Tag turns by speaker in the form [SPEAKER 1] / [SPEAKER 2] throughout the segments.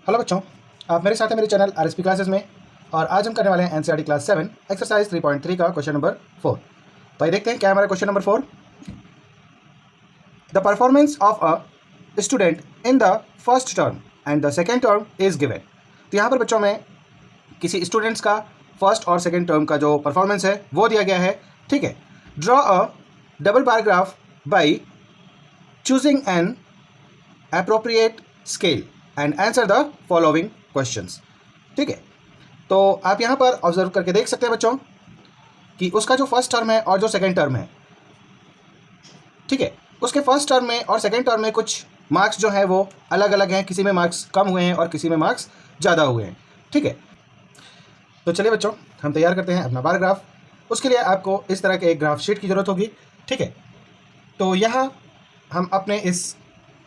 [SPEAKER 1] Hello बच्चों, आप मेरे साथ हैं मेरे चैनल आरएसपी क्लासेस में। और आज हम करने वाले हैं एनसीईआरटी क्लास 7 एक्सरसाइज 3.3 का क्वेश्चन नंबर 4। तो ये देखते हैं क्या है हमारा question number 4। The performance of a student in the first term and the second term is given. तो यहाँ पर बच्चों में किसी स्टूडेंट्स का फर्स्ट और सेकेंड टर्म का जो परफॉर्मेंस है वो दिया गया है। ठीक है, draw a double bar graph by choosing N appropriate scale and answer the following questions। ठीक है, तो आप यहाँ पर ऑब्जर्व करके देख सकते हैं बच्चों कि उसका जो फर्स्ट टर्म है और जो सेकंड टर्म है, ठीक है, उसके फर्स्ट टर्म में और सेकंड टर्म में कुछ मार्क्स जो है वो अलग अलग हैं। किसी में मार्क्स कम हुए हैं और किसी में मार्क्स ज़्यादा हुए हैं। ठीक है, तो चलिए बच्चों हम तैयार करते हैं अपना बार ग्राफ। उसके लिए आपको इस तरह के एक ग्राफ शीट की ज़रूरत होगी। ठीक है, तो यहाँ हम अपने इस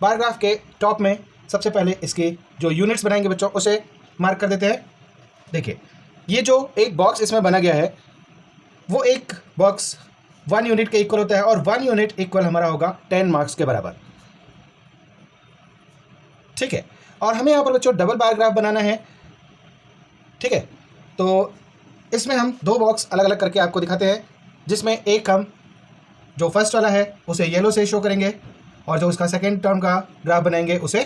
[SPEAKER 1] बार ग्राफ के टॉप में सबसे पहले इसके जो यूनिट्स बनाएंगे बच्चों उसे मार्क कर देते हैं। देखिए, ये जो एक बॉक्स इसमें बना गया है वो एक बॉक्स 1 यूनिट के इक्वल होता है और 1 यूनिट इक्वल हमारा होगा 10 मार्क्स के बराबर। ठीक है, और हमें यहाँ पर बच्चों डबल बार ग्राफ बनाना है। ठीक है, तो इसमें हम दो बॉक्स अलग अलग करके आपको दिखाते हैं, जिसमें एक हम जो फर्स्ट वाला है उसे येलो से शो करेंगे और जो उसका सेकेंड टर्म का ग्राफ बनाएंगे उसे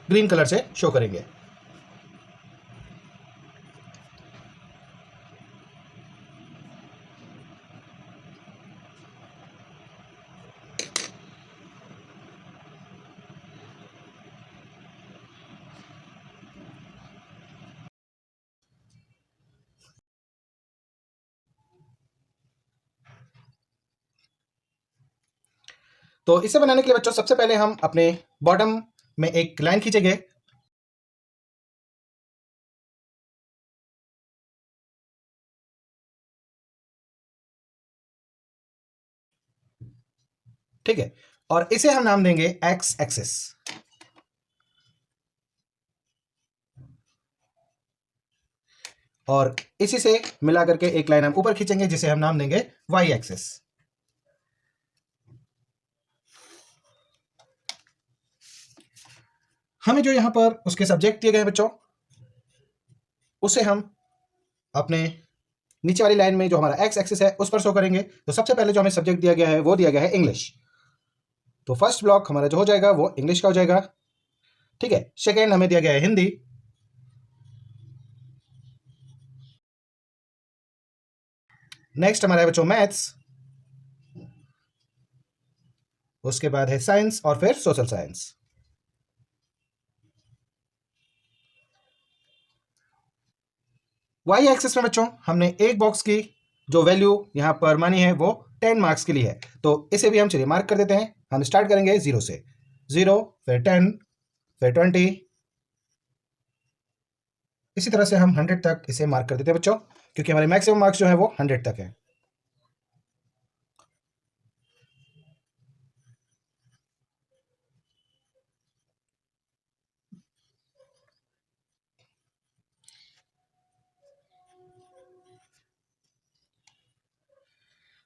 [SPEAKER 1] ग्रीन कलर से शो करेंगे। तो इसे बनाने के लिए बच्चों सबसे पहले हम अपने बॉटम में एक लाइन खींचेंगे। ठीक है, और इसे हम नाम देंगे एक्स एक्सिस। और इसी से मिला करके एक लाइन हम ऊपर खींचेंगे जिसे हम नाम देंगे वाई एक्सिस। हमें जो यहां पर उसके सब्जेक्ट दिए गए हैं बच्चों उसे हम अपने नीचे वाली लाइन में जो हमारा एक्स एक्सिस है उस पर शो करेंगे। तो सबसे पहले जो हमें सब्जेक्ट दिया गया है वो दिया गया है इंग्लिश। तो फर्स्ट ब्लॉक हमारा जो हो जाएगा वो इंग्लिश का हो जाएगा। ठीक है, सेकेंड हमें दिया गया है हिंदी। नेक्स्ट हमारा है बच्चों मैथ्स। उसके बाद है साइंस और फिर सोशल साइंस। वाई एक्सिस में बच्चों हमने एक बॉक्स की जो वैल्यू यहां पर मानी है वो 10 मार्क्स के लिए है। तो इसे भी हम चलिए मार्क कर देते हैं। हम स्टार्ट करेंगे 0 से, 0 फिर 10 फिर 20, इसी तरह से हम 100 तक इसे मार्क कर देते हैं बच्चों, क्योंकि हमारे मैक्सिमम मार्क्स जो है वो 100 तक है।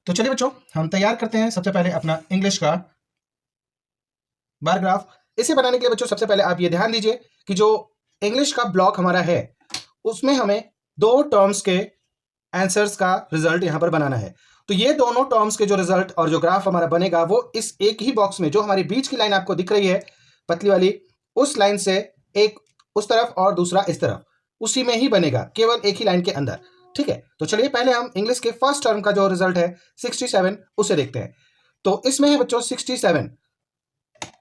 [SPEAKER 1] तो चलिए बच्चों हम तैयार करते हैं सबसे पहले अपना इंग्लिश का बार ग्राफ। इसे बनाने के लिए बच्चों सबसे पहले आप ये ध्यान दीजिए कि जो इंग्लिश का ब्लॉक हमारा है उसमें हमें दो टर्म्स के आंसर्स का रिजल्ट यहां पर बनाना है। तो ये दोनों टर्म्स के जो रिजल्ट और जो ग्राफ हमारा बनेगा वो इस एक ही बॉक्स में, जो हमारी बीच की लाइन आपको दिख रही है पतली वाली, उस लाइन से एक उस तरफ और दूसरा इस तरफ, उसी में ही बनेगा, केवल एक ही लाइन के अंदर। ठीक है, तो चलिए पहले हम इंग्लिश के फर्स्ट टर्म का जो रिजल्ट है 67 उसे देखते हैं। तो इसमें है बच्चों 67।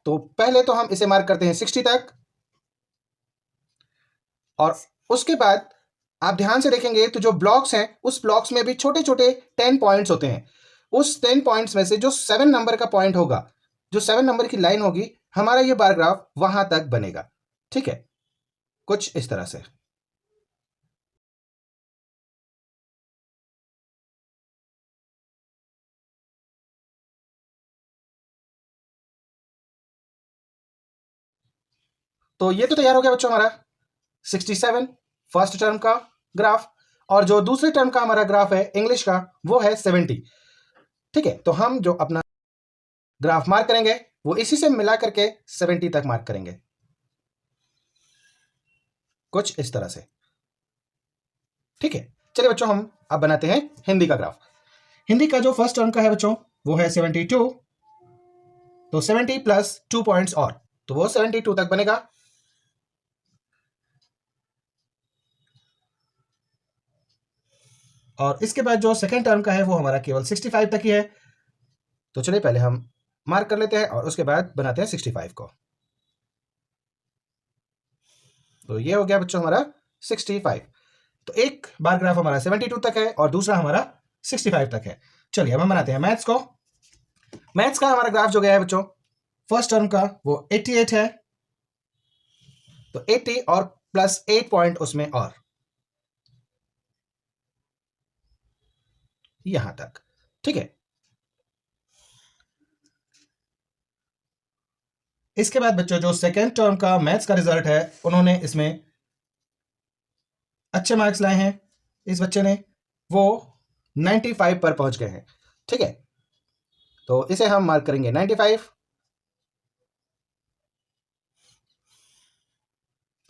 [SPEAKER 1] तो पहले तो हम इसे मार्क करते हैं 60 तक, और उसके बाद आप ध्यान से देखेंगे तो जो ब्लॉक्स हैं उस ब्लॉक्स में भी छोटे छोटे 10 पॉइंट्स होते हैं। उस 10 पॉइंट्स में से जो 7 नंबर का पॉइंट होगा, जो 7 नंबर की लाइन होगी, हमारा ये बार ग्राफ वहां तक बनेगा। ठीक है, कुछ इस तरह से। तो ये तो तैयार हो गया बच्चों हमारा 67 फर्स्ट टर्म का ग्राफ, और जो दूसरे टर्म का हमारा ग्राफ है इंग्लिश का वो है 70। ठीक है, तो हम जो अपना ग्राफ मार्क करेंगे वो इसी से मिला करके 70 तक मार्क करेंगे। कुछ इस तरह से। ठीक है, चलिए बच्चों हम अब बनाते हैं हिंदी का ग्राफ। हिंदी का जो फर्स्ट टर्म का है बच्चों वो है 72, तो 70 प्लस 2 पॉइंट्स और, तो वो 72 तक बनेगा। और इसके बाद जो सेकेंड टर्म का है वो हमारा केवल 65 तक ही है। तो चलिए पहले हम मार्क कर लेते हैं और उसके बाद बनाते हैं 65 को। तो ये हो गया बच्चों हमारा 65। तो एक बार ग्राफ हमारा 72 तक है और दूसरा हमारा 65 तक है। चलिए अब हम बनाते हैं मैथ्स को। मैथ्स का हमारा ग्राफ जो गया है बच्चों फर्स्ट टर्म का वो 88 है, तो 80 और प्लस 8 पॉइंट उसमें और, यहां तक। ठीक है, इसके बाद बच्चों जो सेकेंड टर्म का मैथ्स का रिजल्ट है उन्होंने इसमें अच्छे मार्क्स लाए हैं। इस बच्चे ने वो 95 पर पहुंच गए हैं। ठीक है, तो इसे हम मार्क करेंगे 95।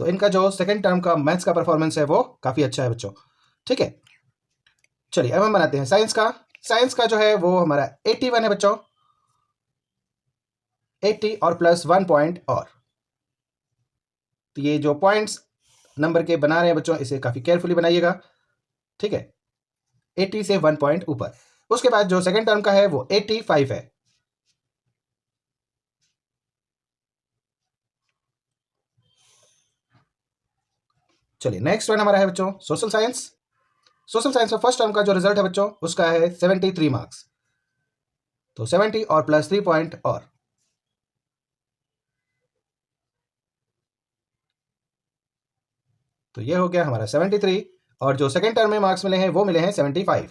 [SPEAKER 1] तो इनका जो सेकेंड टर्म का मैथ्स का परफॉर्मेंस है वो काफी अच्छा है बच्चों। ठीक है, चलिए अब हम बनाते हैं साइंस का। साइंस का जो है वो हमारा 81 है बच्चों, 80 और प्लस 1 पॉइंट और। तो ये जो पॉइंट्स नंबर के बना रहे हैं बच्चों इसे काफी केयरफुली बनाइएगा। ठीक है, 80 से 1 पॉइंट ऊपर। उसके बाद जो सेकंड टर्म का है वो 85 है। चलिए नेक्स्ट वन हमारा है बच्चों सोशल साइंस। सोशल साइंस में फर्स्ट टर्म का जो रिजल्ट है बच्चों उसका है 73 मार्क्स, तो 70 और प्लस 3 पॉइंट और। तो ये हो गया हमारा 73 और जो सेकंड टर्म में मार्क्स मिले हैं वो मिले हैं 75।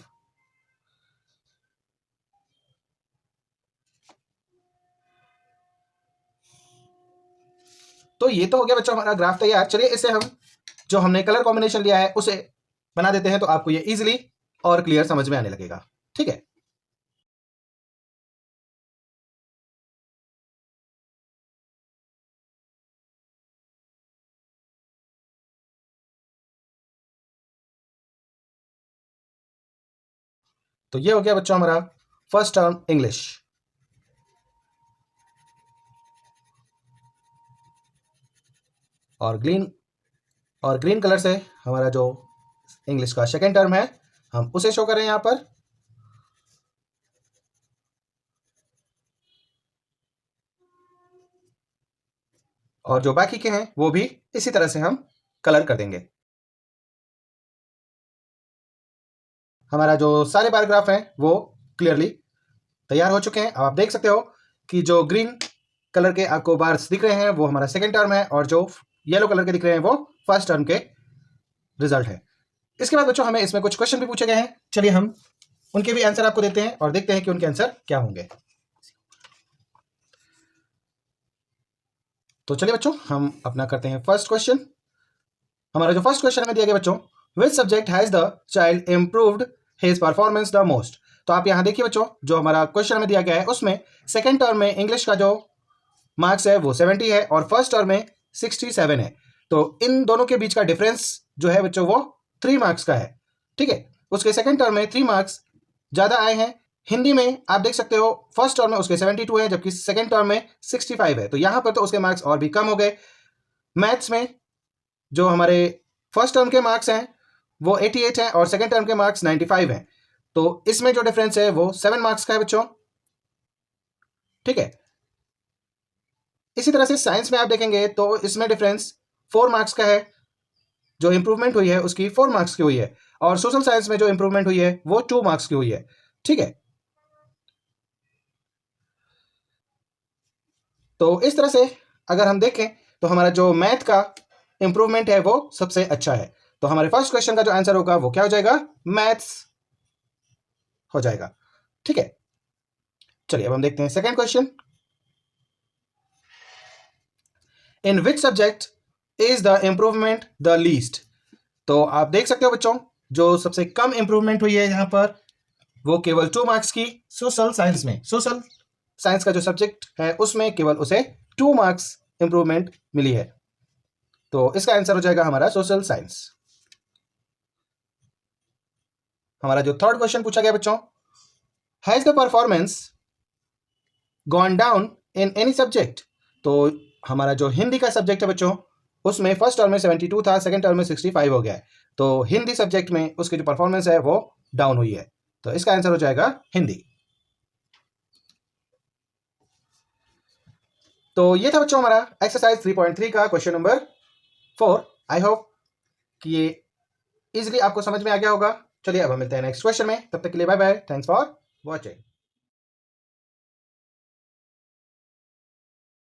[SPEAKER 1] तो ये तो हो गया बच्चों हमारा ग्राफ तैयार। चलिए इसे हम जो हमने कलर कॉम्बिनेशन लिया है उसे बना देते हैं, तो आपको ये इजीली और क्लियर समझ में आने लगेगा। ठीक है, तो ये हो गया बच्चों हमारा फर्स्ट टर्म इंग्लिश। और ग्रीन कलर से हमारा जो इंग्लिश का सेकेंड टर्म है हम उसे शो कर रहे हैं यहां पर। और जो बाकी के हैं वो भी इसी तरह से हम कलर कर देंगे। हमारा जो सारे बार ग्राफ हैं वो क्लियरली तैयार हो चुके हैं। अब आप देख सकते हो कि जो ग्रीन कलर के आपको बार्स दिख रहे हैं वो हमारा सेकेंड टर्म है और जो येलो कलर के दिख रहे हैं वो फर्स्ट टर्म के रिजल्ट है। इसके बाद बच्चों हमें इसमें कुछ क्वेश्चन भी पूछे गए हैं। चलिए हम उनके भी आंसर आपको देते हैं और देखते हैं कि उनके आंसर क्या होंगे। तो चलिए बच्चों हम अपना करते हैं फर्स्ट क्वेश्चन। हमारा जो फर्स्ट क्वेश्चन हमें दिया गया बच्चों, which subject has the child improved his performance the most. तो आप यहां देखिए बच्चों जो हमारा क्वेश्चन हमें दिया गया है उसमें सेकेंड टर्म में इंग्लिश का जो मार्क्स है वो 70 है और फर्स्ट टर्म में 67 है। तो इन दोनों के बीच का डिफरेंस जो है बच्चों वो 3 मार्क्स का है। ठीक है, उसके सेकेंड टर्म में 3 मार्क्स ज़्यादा आए हैं। हिंदी में आप देख सकते हो फर्स्ट टर्म में उसके 72 है जबकि सेकेंड टर्म में 65 है, तो यहाँ पर तो उसके मार्क्स और भी कम हो गए। मैथ्स में जो हमारे फर्स्ट टर्म के मार्क्स हैं वो 88 हैं और सेकेंड टर्म के मार्क्स 95 हैं, तो इसमें जो डिफरेंस है वो 7 मार्क्स का है बच्चों। ठीक है, इसी तरह से साइंस में आप देखेंगे तो इसमें डिफरेंस 4 मार्क्स का है। जो इंप्रूवमेंट हुई है उसकी 4 मार्क्स की हुई है और सोशल साइंस में जो इंप्रूवमेंट हुई है वो 2 मार्क्स की हुई है। ठीक है, तो इस तरह से अगर हम देखें तो हमारा जो मैथ का इंप्रूवमेंट है वो सबसे अच्छा है। तो हमारे फर्स्ट क्वेश्चन का जो आंसर होगा वो क्या हो जाएगा, मैथ्स हो जाएगा। ठीक है, चलिए अब हम देखते हैं second question. In which subject is the improvement the least. तो आप देख सकते हो बच्चों जो सबसे कम इंप्रूवमेंट हुई है यहाँ पर वो केवल 2 मार्क्स की सोशल साइंस में। सोशल साइंस का जो सब्जेक्ट है उसमें केवल उसे 2 मार्क्स इंप्रूवमेंट मिली है। तो इसका आंसर हो जाएगा हमारा सोशल साइंस। हमारा जो थर्ड क्वेश्चन पूछा गया बच्चों, has the performance gone down in any subject. तो हमारा जो हिंदी का सब्जेक्ट है बच्चों, उसमें फर्स्ट टर्म में 72 था, सेकंड टर्म में 65 हो गया है। तो हिंदी सब्जेक्ट में उसकी जो परफॉर्मेंस है वो डाउन हुई है। तो इसका आंसर हो जाएगा हिंदी। तो ये था बच्चों हमारा एक्सरसाइज 3.3 का क्वेश्चन नंबर 4। आई होप कि ये इजीली आपको समझ में आ गया होगा। चलिए अब हम मिलते हैं नेक्स्ट क्वेश्चन में, तब तक के लिए bye bye, thanks for watching.